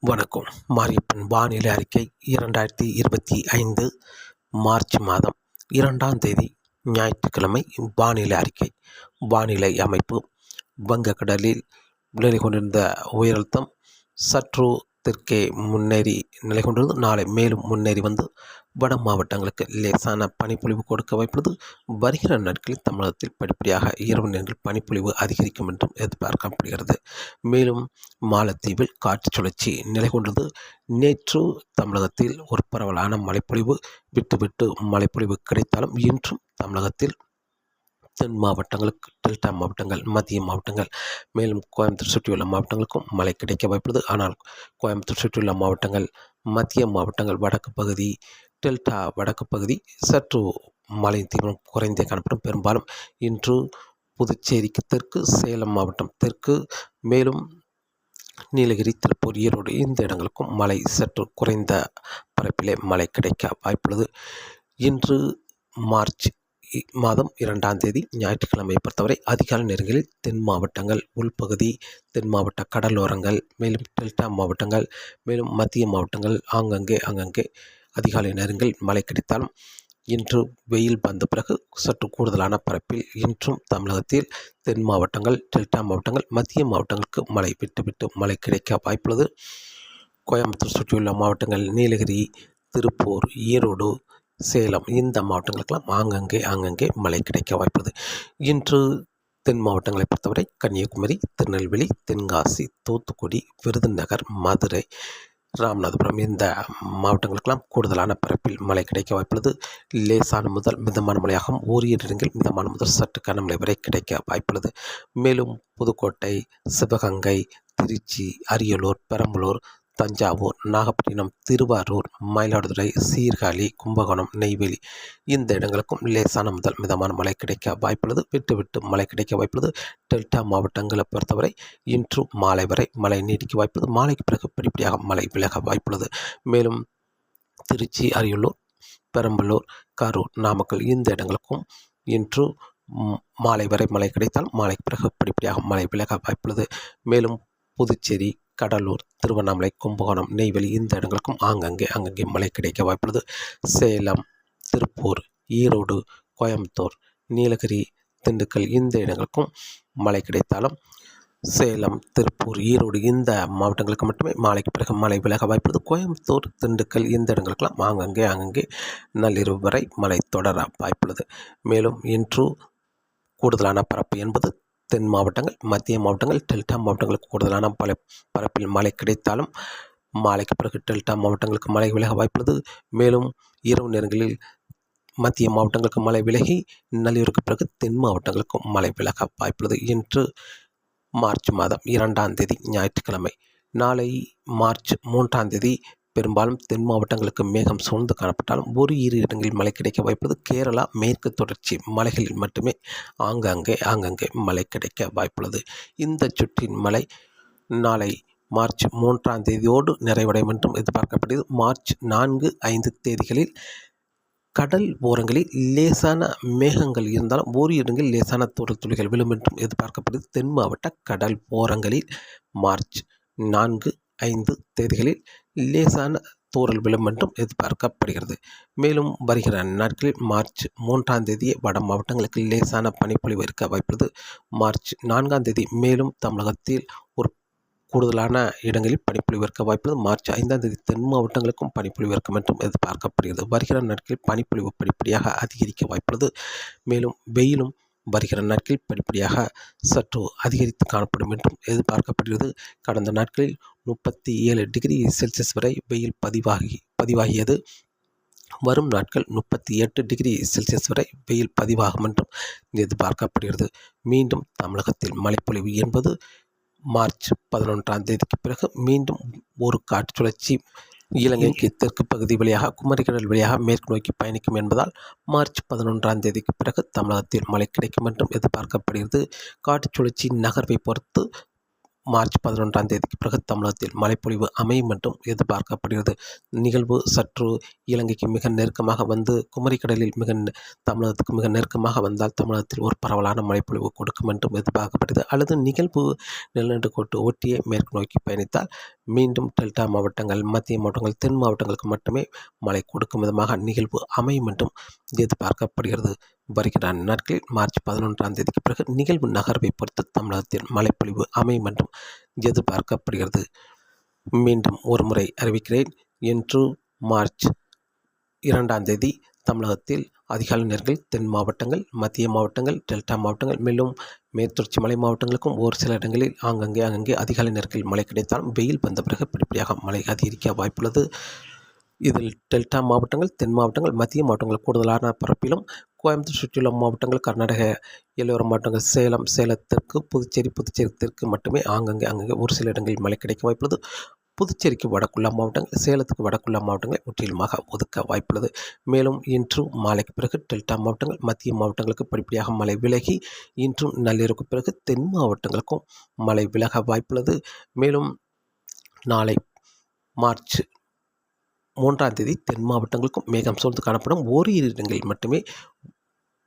வணக்கம். மாரியப்பன் வானிலை அறிக்கை 2025 மார்ச் மாதம் 2ஆம் தேதி ஞாயிற்றுக்கிழமை. வானிலை அறிக்கை. வானிலை அமைப்பு: வங்கக்கடலில் நிலை கொண்டிருந்த உயரழுத்தம் சற்று தெற்கே முன்னேறி நிலை கொண்டிருந்து நாளை மேலும் முன்னேறி வந்து வட மாவட்டங்களுக்கு லேசான பனிப்பொழிவு கொடுக்க வாய்ப்புள்ளது. வருகிற நாட்களில் தமிழகத்தில் படிப்படியாக இரவு நேரங்களில் பனிப்பொழிவு அதிகரிக்கும் என்றும் எதிர்பார்க்கப்படுகிறது. மேலும் மாலத்தீவில் காற்று சுழற்சி நிலை கொண்டது. நேற்று தமிழகத்தில் ஒரு பரவலான மழைப்பொழிவு விட்டு மழைப்பொழிவு கிடைத்தாலும் இன்றும் தமிழகத்தில் தென் மாவட்டங்களுக்கு, டெல்டா மாவட்டங்கள், மத்திய மாவட்டங்கள், மேலும் கோயம்புத்தூர் சுற்றியுள்ள மாவட்டங்களுக்கும் மழை கிடைக்க வாய்ப்புள்ளது. ஆனால் கோயம்புத்தூர் சுற்றியுள்ள மாவட்டங்கள், மத்திய மாவட்டங்கள், வடக்கு பகுதி, டெல்டா வடக்கு பகுதி சற்று மழை தீவிரம் குறைந்தே காணப்படும். பெரும்பாலும் இன்று புதுச்சேரிக்கு தெற்கு, சேலம் மாவட்டம் தெற்கு, மேலும் நீலகிரி, திருப்பூர், ஈரோடு இந்த இடங்களுக்கும் மழை சற்று குறைந்த பரப்பிலே மழை கிடைக்க வாய்ப்புள்ளது. இன்று மார்ச் மாதம் 2ஆம் தேதி ஞாயிற்றுக்கிழமையை பொறுத்தவரை அதிகாலை நேரங்களில் தென் மாவட்டங்கள், உள்பகுதி, தென் மாவட்ட கடலோரங்கள், மேலும் டெல்டா மாவட்டங்கள், மேலும் மத்திய மாவட்டங்கள் ஆங்கங்கே அதிகாலை நேரங்களில் மழை கிடைத்தாலும் இன்று வெயில் வந்த பிறகு சற்று கூடுதலான பரப்பில் இன்றும் தமிழகத்தில் தென் மாவட்டங்கள், டெல்டா மாவட்டங்கள், மத்திய மாவட்டங்களுக்கு மழை விட்டு மழை கிடைக்க வாய்ப்புள்ளது. கோயம்புத்தூர் சுற்றியுள்ள மாவட்டங்கள் நீலகிரி, திருப்பூர், ஈரோடு, சேலம் இந்த மாவட்டங்களுக்கெல்லாம் ஆங்கங்கே மழை கிடைக்க வாய்ப்புள்ளது. இன்று தென் மாவட்டங்களை பொறுத்தவரை கன்னியாகுமரி, திருநெல்வேலி, தென்காசி, தூத்துக்குடி, விருதுநகர், மதுரை, ராமநாதபுரம் இந்த மாவட்டங்களுக்கெல்லாம் கூடுதலான பரப்பில் மழை கிடைக்க வாய்ப்புள்ளது. லேசான முதல் மிதமான மழையாகவும் ஓரிரு இடங்களில் மிதமான முதல் சற்று கனமழை வரை கிடைக்க வாய்ப்புள்ளது. மேலும் புதுக்கோட்டை, சிவகங்கை, திருச்சி, அரியலூர், பெரம்பலூர், தஞ்சாவூர், நாகப்பட்டினம், திருவாரூர், மயிலாடுதுறை, சீர்காழி, கும்பகோணம், நெய்வேலி இந்த இடங்களுக்கும் லேசான முதல் மிதமான மழை கிடைக்க வாய்ப்புள்ளது. விட்டு மழை கிடைக்க வாய்ப்புள்ளது. டெல்டா மாவட்டங்களை பொறுத்தவரை இன்று மாலை வரை மழை நீடிக்க வாய்ப்புள்ளது. மாலைக்கு பிறகு படிப்படியாக மழை விலக வாய்ப்புள்ளது. மேலும் திருச்சி, அரியலூர், பெரம்பலூர், கரூர், நாமக்கல் இந்த இடங்களுக்கும் இன்று மாலை வரை மழை கிடைத்தால் மாலைக்கு பிறகு படிப்படியாக மழை விலக வாய்ப்புள்ளது. மேலும் புதுச்சேரி, கடலூர், திருவண்ணாமலை, கும்பகோணம், நெய்வேலி இந்த இடங்களுக்கும் ஆங்கங்கே மழை கிடைக்க வாய்ப்புள்ளது. சேலம், திருப்பூர், ஈரோடு, கோயம்புத்தூர், நீலகிரி, திண்டுக்கல் இந்த இடங்களுக்கும் மழை கிடைத்தாலும் சேலம், திருப்பூர், ஈரோடு இந்த மாவட்டங்களுக்கு மட்டுமே மாலைக்கு பிறகு மழை விலக வாய்ப்புள்ளது. கோயம்புத்தூர், திண்டுக்கல் இந்த இடங்களுக்கெல்லாம் ஆங்கங்கே நள்ளிரவு வரை மழை தொடர வாய்ப்புள்ளது. மேலும் இன்று கூடுதலான பரப்பு என்பது தென் மாவட்டங்கள், மத்திய மாவட்டங்கள், டெல்டா மாவட்டங்களுக்கு கூடுதலான பரப்பில் மழை கிடைத்தாலும் மாலைக்கு பிறகு டெல்டா மாவட்டங்களுக்கு மழை விலக வாய்ப்புள்ளது. மேலும் இரவு நேரங்களில் மத்திய மாவட்டங்களுக்கு மழை விலகி நள்ளிரவுக்கு பிறகு தென் மாவட்டங்களுக்கும் மழை விலக வாய்ப்புள்ளது. இன்று மார்ச் மாதம் 2ஆம் தேதி ஞாயிற்றுக்கிழமை. நாளை மார்ச் 3ஆம் தேதி பெரும்பாலும் தென் மாவட்டங்களுக்கு மேகம் சூழ்ந்து காணப்பட்டாலும் ஒரு இரு இடங்களில் மழை கிடைக்க வாய்ப்புள்ளது. கேரளா மேற்கு தொடர்ச்சி மலைகளில் மட்டுமே ஆங்கங்கே மழை கிடைக்க வாய்ப்புள்ளது. இந்த சுற்றின் மழை நாளை மார்ச் 3ஆம் தேதியோடு நிறைவடையும் என்றும் எதிர்பார்க்கப்படுகிறது. மார்ச் 4, 5 தேதிகளில் கடல் ஓரங்களில் லேசான மேகங்கள் இருந்தாலும் ஒரு இடங்களில் லேசான தூறல் துளிகள் விழும் என்றும் எதிர்பார்க்கப்படுகிறது. தென் மாவட்ட கடல் ஓரங்களில் மார்ச் 4, 5 தேதிகளில் லேசான தூறல் விழும் என்றும் எதிர்பார்க்கப்படுகிறது. மேலும் வருகிற நாட்களில் மார்ச் 3ஆம் தேதி வட மாவட்டங்களுக்கு லேசான பனிப்பொழிவு இருக்க வாய்ப்புள்ளது. மார்ச் 4ஆம் தேதி மேலும் தமிழகத்தில் ஒரு கூடுதலான இடங்களில் பனிப்பொழிவு இருக்க வாய்ப்புள்ளது. மார்ச் 5ஆம் தேதி தென் மாவட்டங்களுக்கும் பனிப்பொழிவு இருக்கும் என்றும் எதிர்பார்க்கப்படுகிறது. வருகிற நாட்களில் பனிப்பொழிவு படிப்படியாக அதிகரிக்க வாய்ப்புள்ளது. மேலும் வெயிலும் வருகிற நாட்களில் படிப்படியாக சற்று அதிகரித்து காணப்படும் என்றும் எதிர்பார்க்கப்படுகிறது. கடந்த நாட்களில் 37 டிகிரி செல்சியஸ் வரை வெயில் பதிவாகியது. வரும் நாட்கள் 38 டிகிரி செல்சியஸ் வரை வெயில் பதிவாகும் என்றும் எதிர்பார்க்கப்படுகிறது. மீண்டும் தமிழகத்தில் மழைப்பொழிவு என்பது மார்ச் 11ஆம் தேதிக்கு பிறகு மீண்டும் ஒரு காற்று சுழற்சி இலங்கைக்கு தெற்கு பகுதி வழியாக குமரிக்கடல் வழியாக மேற்கு நோக்கி பயணிக்கும் என்பதால் மார்ச் 11ஆம் தேதிக்கு பிறகு தமிழகத்தில் மழை கிடைக்கும் என்றும் எதிர்பார்க்கப்படுகிறது. காற்று சுழற்சி நகர்வை பொறுத்து மார்ச் 11ஆம் தேதிக்கு பிறகு தமிழகத்தில் மழைப்பொழிவு அமையும் என்றும் எதிர்பார்க்கப்படுகிறது. நிகழ்வு சற்று இலங்கைக்கு மிக நெருக்கமாக வந்து குமரிக்கடலில் தமிழகத்துக்கு மிக நெருக்கமாக வந்தால் தமிழகத்தில் ஒரு பரவலான மழைப்பொழிவு கொடுக்கும் என்றும் எதிர்பார்க்கப்படுகிறது. அல்லது நிகழ்வு நிலநடுக்கோட்டு ஒட்டியே மேற்கு நோக்கி பயணித்தால் மீண்டும் டெல்டா மாவட்டங்கள், மத்திய மாவட்டங்கள், தென் மாவட்டங்களுக்கு மட்டுமே மழை கொடுக்கும் விதமாக நிகழ்வு அமையும் என்றும் எதிர்பார்க்கப்படுகிறது. வருகிற நாட்களில் மார்ச் 11ஆம் தேதிக்கு பிறகு நிகழ்வு நகர்வை பொறுத்து தமிழகத்தில் மழைப்பொழிவு அமையும் என்றும் எதிர்பார்க்கப்படுகிறது. மீண்டும் ஒரு முறை அறிவிக்கிறேன். இன்று மார்ச் 2ஆம் தேதி தமிழகத்தில் அதிகாலை நேரங்களில் தென் மாவட்டங்கள், மத்திய மாவட்டங்கள், டெல்டா மாவட்டங்கள், மேலும் மேற்குத்தொடர்ச்சி மலை மாவட்டங்களுக்கும் ஒரு சில இடங்களில் அங்கங்கே அதிகாலை நேரங்களில் மழை கிடைத்தாலும் வெயில் வந்த பிறகு படிப்படியாக மழை அதிகரிக்க வாய்ப்புள்ளது. இதில் டெல்டா மாவட்டங்கள், தென் மாவட்டங்கள், மத்திய மாவட்டங்கள் கூடுதலான பரப்பிலும், கோயம்புத்தூர் சுற்றியுள்ள மாவட்டங்கள், கர்நாடக எல்லையோர மாவட்டங்கள், சேலத்திற்கு, புதுச்சேரி தெற்கு மட்டுமே அங்கங்கே ஒரு சில இடங்களில் மழை கிடைக்க வாய்ப்புள்ளது. புதுச்சேரிக்கு வடக்குள்ள மாவட்டங்கள், சேலத்துக்கு வடக்குள்ள மாவட்டங்களை முற்றிலுமாக ஒதுக்க வாய்ப்புள்ளது. மேலும் இன்று மாலைக்கு பிறகு டெல்டா மாவட்டங்கள், மத்திய மாவட்டங்களுக்கு படிப்படியாக மழை விலகி இன்று நள்ளிரவுக்கு பிறகு தென் மாவட்டங்களுக்கும் மழை விலக வாய்ப்புள்ளது. மேலும் நாளை மார்ச் 3ஆம் தேதி தென் மாவட்டங்களுக்கும் மேகம் சூழ்ந்து காணப்படும். ஓரிரு இடங்களில் மட்டுமே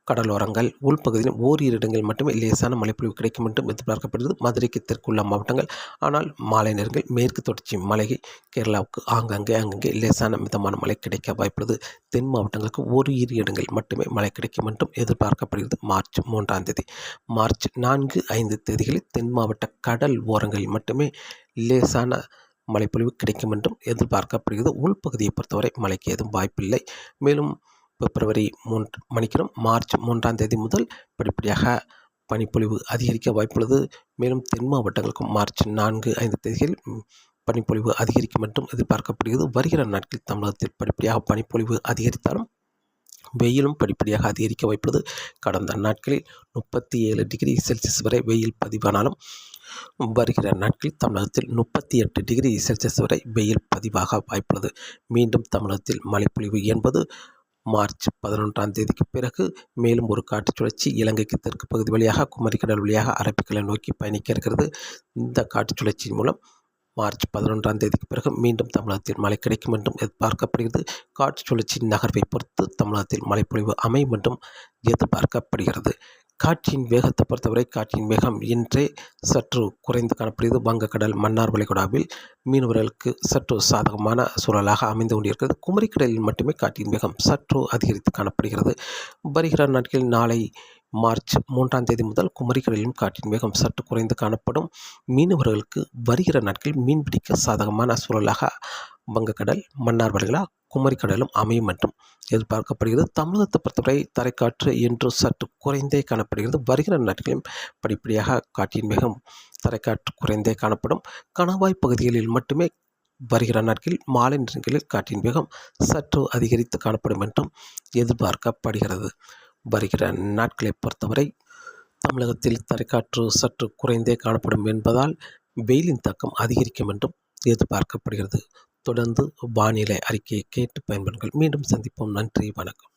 கடலோரங்கள், உள்பகுதியில் ஓரிரு இடங்களில் மட்டுமே லேசான மழைப்பொழிவு கிடைக்கும் என்றும் எதிர்பார்க்கப்படுகிறது. மதுரைக்கு தெற்குள்ள மாவட்டங்கள், ஆனால் மாலை நேரங்களில் மேற்கு தொடர்ச்சி மலை கேரளாவுக்கு அங்கங்கே லேசான மிதமான மழை கிடைக்க வாய்ப்புள்ளது. தென் மாவட்டங்களுக்கு ஓரிரு இடங்களில் மட்டுமே மழை கிடைக்கும் என்றும் எதிர்பார்க்கப்படுகிறது. மார்ச் 3ஆம் தேதி, மார்ச் 4, 5 தேதிகளில் தென் மாவட்ட கடல் ஓரங்களில் மட்டுமே லேசான மழைப்பொழிவு கிடைக்கும் என்றும் எதிர்பார்க்கப்படுகிறது. உள்பகுதியை பொறுத்தவரை மழைக்கு ஏதும் வாய்ப்பில்லை. மேலும் மார்ச் 3ஆம் தேதி முதல் படிப்படியாக பனிப்பொழிவு அதிகரிக்க வாய்ப்புள்ளது. மேலும் தென் மாவட்டங்களுக்கும் மார்ச் 4, 5 தேதிகளில் பனிப்பொழிவு அதிகரிக்கும் என்றும் எதிர்பார்க்கப்படுகிறது. வருகிற நாட்களில் தமிழகத்தில் படிப்படியாக பனிப்பொழிவு அதிகரித்தாலும் வெயிலும் படிப்படியாக அதிகரிக்க வாய்ப்புள்ளது. கடந்த நாட்களில் 37 டிகிரி செல்சியஸ் வரை வெயில் பதிவானாலும் வருகிற நாட்களில் தமிழகத்தில் 38 டிகிரி செல்சியஸ் வரை வெயில் பதிவாக வாய்ப்புள்ளது. மீண்டும் தமிழகத்தில் மழைப்பொழிவு என்பது மார்ச் 11ஆம் தேதிக்கு பிறகு மேலும் ஒரு காற்று சுழற்சி இலங்கைக்கு தெற்கு பகுதி வழியாக குமரிக்கடல் வழியாக அரபிக்கடலை நோக்கி பயணிக்க இருக்கிறது. இந்த காற்று சுழற்சியின் மூலம் மார்ச் 11ஆம் தேதிக்கு பிறகு மீண்டும் தமிழகத்தில் மழை கிடைக்கும் என்றும் எதிர்பார்க்கப்படுகிறது. காற்று சுழற்சியின் நகர்வை பொறுத்து தமிழகத்தில் மழைப்பொழிவு அமையும் என்றும் எதிர்பார்க்கப்படுகிறது. காற்றின் வேகத்தை பொறுத்தவரை காற்றின் வேகம் இன்றே சற்று குறைந்து காணப்படுகிறது. வங்கக்கடல், மன்னார் வளைகுடாவில் மீனவர்களுக்கு சற்று சாதகமான சூழலாக அமைந்து கொண்டிருக்கிறது. குமரிக்கடலில் மட்டுமே காற்றின் வேகம் சற்று அதிகரித்து காணப்படுகிறது. வருகிற நாட்களில் நாளை மார்ச் 3ஆம் தேதி முதல் குமரிக்கடலிலும் காற்றின் வேகம் சற்று குறைந்து காணப்படும். மீனவர்களுக்கு வருகிற நாட்களில் மீன்பிடிக்க சாதகமான சூழலாக வங்கக்கடல், மன்னார் வளைகுடா, குமரிக்கடலும் அமையும் என்றும் எதிர்பார்க்கப்படுகிறது. தமிழகத்தை பொறுத்தவரை தரைக்காற்று இன்று சற்று குறைந்தே காணப்படுகிறது. வருகிற நாட்களிலும் படிப்படியாக காற்றின் வேகம் தரைக்காற்று குறைந்தே காணப்படும். கணவாய் பகுதிகளில் மட்டுமே வருகிற நாட்களில் மாலை நேரங்களில் காற்றின் வேகம் சற்று அதிகரித்து காணப்படும் என்றும் எதிர்பார்க்கப்படுகிறது. வருகிற நாட்களை பொறுத்தவரை தமிழகத்தில் தரைக்காற்று சற்று குறைந்தே காணப்படும் என்பதால் வெயிலின் தாக்கம் அதிகரிக்கும் என்றும் எதிர்பார்க்கப்படுகிறது. தொடர்ந்து வானிலை அறிக்கையை கேட்டு பயன்பெறுங்கள். மீண்டும் சந்திப்போம். நன்றி, வணக்கம்.